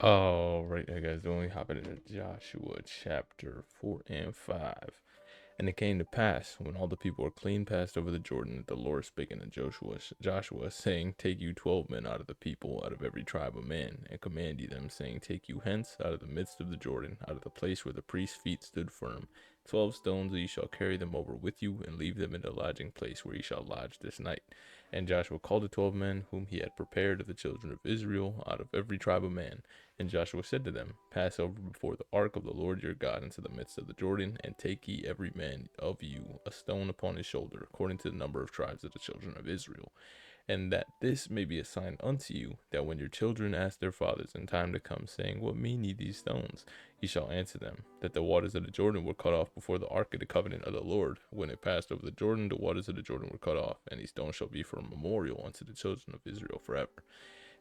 All right, hey guys, we're only hopping into Joshua chapter 4 and 5. And it came to pass, when all the people were clean passed over the Jordan, that the Lord spake unto Joshua, saying, Take you 12 men out of the people, out of every tribe of man, and command ye them, saying, Take you hence out of the midst of the Jordan, out of the place where the priest's feet stood firm. 12 stones ye shall carry them over with you, and leave them in the lodging place where ye shall lodge this night. And Joshua called the 12 men whom he had prepared of the children of Israel, out of every tribe of man. And Joshua said to them, Pass over before the ark of the Lord your God into the midst of the Jordan, and take ye every man of you a stone upon his shoulder, according to the number of tribes of the children of Israel. And that this may be a sign unto you, that when your children ask their fathers in time to come, saying, What mean ye these stones? Ye shall answer them, that the waters of the Jordan were cut off before the ark of the covenant of the Lord. When it passed over the Jordan, the waters of the Jordan were cut off, and these stones shall be for a memorial unto the children of Israel forever.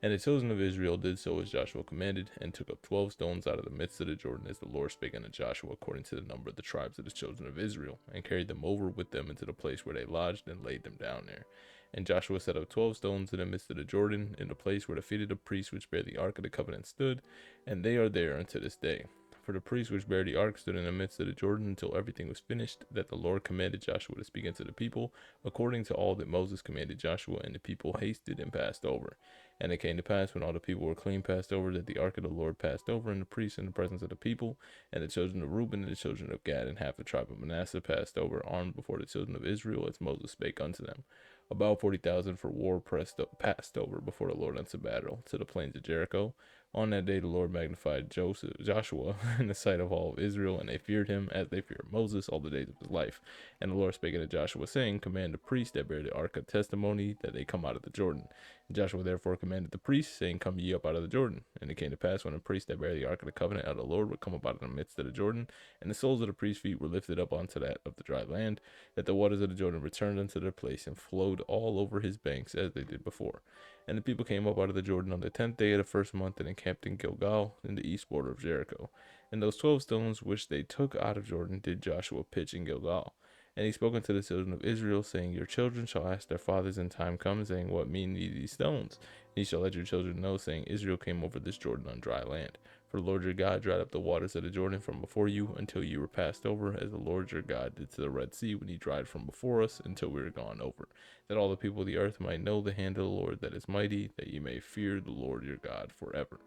And the children of Israel did so as Joshua commanded, and took up 12 stones out of the midst of the Jordan, as the Lord spake unto Joshua, according to the number of the tribes of the children of Israel, and carried them over with them into the place where they lodged, and laid them down there. And Joshua set up 12 stones in the midst of the Jordan, in the place where the feet of the priests which bear the ark of the covenant stood, and they are there unto this day. For the priests which bear the ark stood in the midst of the Jordan until everything was finished, that the Lord commanded Joshua to speak unto the people, according to all that Moses commanded Joshua, and the people hasted and passed over. And it came to pass, when all the people were clean passed over, that the ark of the Lord passed over, and the priests in the presence of the people, and the children of Reuben and the children of Gad and half the tribe of Manasseh passed over, armed before the children of Israel, as Moses spake unto them. About 40,000 for war passed over before the Lord unto battle to the plains of Jericho. On that day the Lord magnified Joshua in the sight of all of Israel, and they feared him as they feared Moses all the days of his life. And the Lord spake unto Joshua, saying, Command the priests that bear the ark of testimony that they come out of the Jordan. And Joshua therefore commanded the priests, saying, Come ye up out of the Jordan. And it came to pass, when the priests that bear the ark of the covenant of the Lord would come up out of the midst of the Jordan, and the soles of the priests' feet were lifted up unto that of the dry land, that the waters of the Jordan returned unto their place, and flowed all over his banks as they did before. And the people came up out of the Jordan on the 10th day of the first month, and encamped in Gilgal, in the east border of Jericho. And those 12 stones which they took out of Jordan did Joshua pitch in Gilgal. And he spoke unto the children of Israel, saying, Your children shall ask their fathers in time come, saying, What mean these stones? And ye shall let your children know, saying, Israel came over this Jordan on dry land. For the Lord your God dried up the waters of the Jordan from before you, until you were passed over, as the Lord your God did to the Red Sea, when he dried from before us, until we were gone over, that all the people of the earth might know the hand of the Lord that is mighty, that ye may fear the Lord your God forever.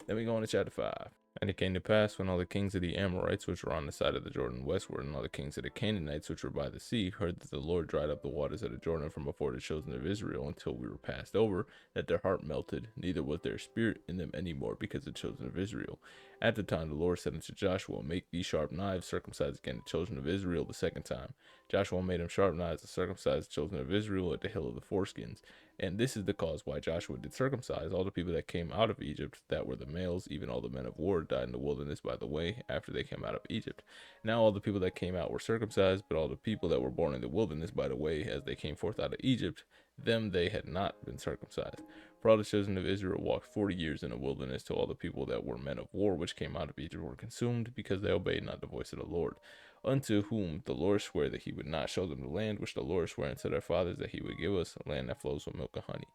Then we go on to chapter 5. And it came to pass, when all the kings of the Amorites, which were on the side of the Jordan westward, and all the kings of the Canaanites, which were by the sea, heard that the Lord dried up the waters of the Jordan from before the children of Israel, until we were passed over, that their heart melted, neither was there spirit in them any more, because of the children of Israel. At the time the Lord said unto Joshua, Make these sharp knives, circumcise again the children of Israel the second time. Joshua made him sharp knives to circumcise the children of Israel at the hill of the foreskins. And this is the cause why Joshua did circumcise all the people that came out of Egypt, that were the males, even all the men of war died in the wilderness by the way, after they came out of Egypt. Now all the people that came out were circumcised, but all the people that were born in the wilderness by the way, as they came forth out of Egypt, them they had not been circumcised. For all the children of Israel walked 40 years in the wilderness, till all the people that were men of war which came out of Egypt were consumed, because they obeyed not the voice of the Lord, unto whom the Lord sware that he would not show them the land which the Lord sware unto their fathers that he would give us, a land that flows with milk and honey.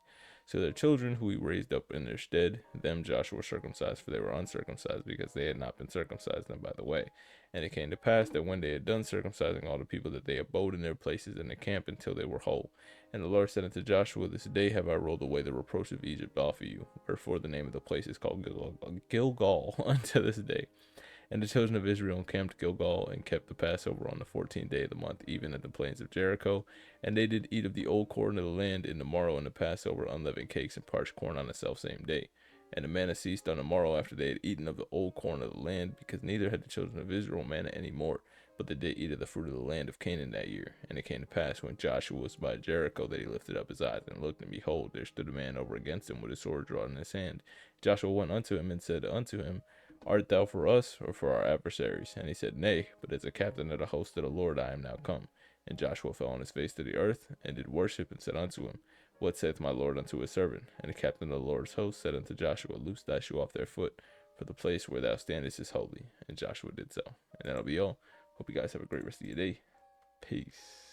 So their children, who he raised up in their stead, them Joshua circumcised, for they were uncircumcised, because they had not been circumcised them by the way. And it came to pass that when they had done circumcising all the people, that they abode in their places in the camp until they were whole. And the Lord said unto Joshua, This day have I rolled away the reproach of Egypt off of you. Wherefore the name of the place is called Gilgal unto this day. And the children of Israel encamped Gilgal, and kept the Passover on the 14th day of the month, even at the plains of Jericho. And they did eat of the old corn of the land in the morrow, and the Passover, unleavened cakes and parched corn on the selfsame day. And the manna ceased on the morrow after they had eaten of the old corn of the land, because neither had the children of Israel manna any more, but they did eat of the fruit of the land of Canaan that year. And it came to pass, when Joshua was by Jericho, that he lifted up his eyes and looked, and behold, there stood a man over against him with a sword drawn in his hand. Joshua went unto him and said unto him, Art thou for us, or for our adversaries? And he said, Nay, but as a captain of the host of the Lord I am now come. And Joshua fell on his face to the earth, and did worship, and said unto him, What saith my Lord unto his servant? And the captain of the Lord's host said unto Joshua, Loose thy shoe off their foot, for the place where thou standest is holy. And Joshua did so. And that'll be all. Hope you guys have a great rest of your day. Peace.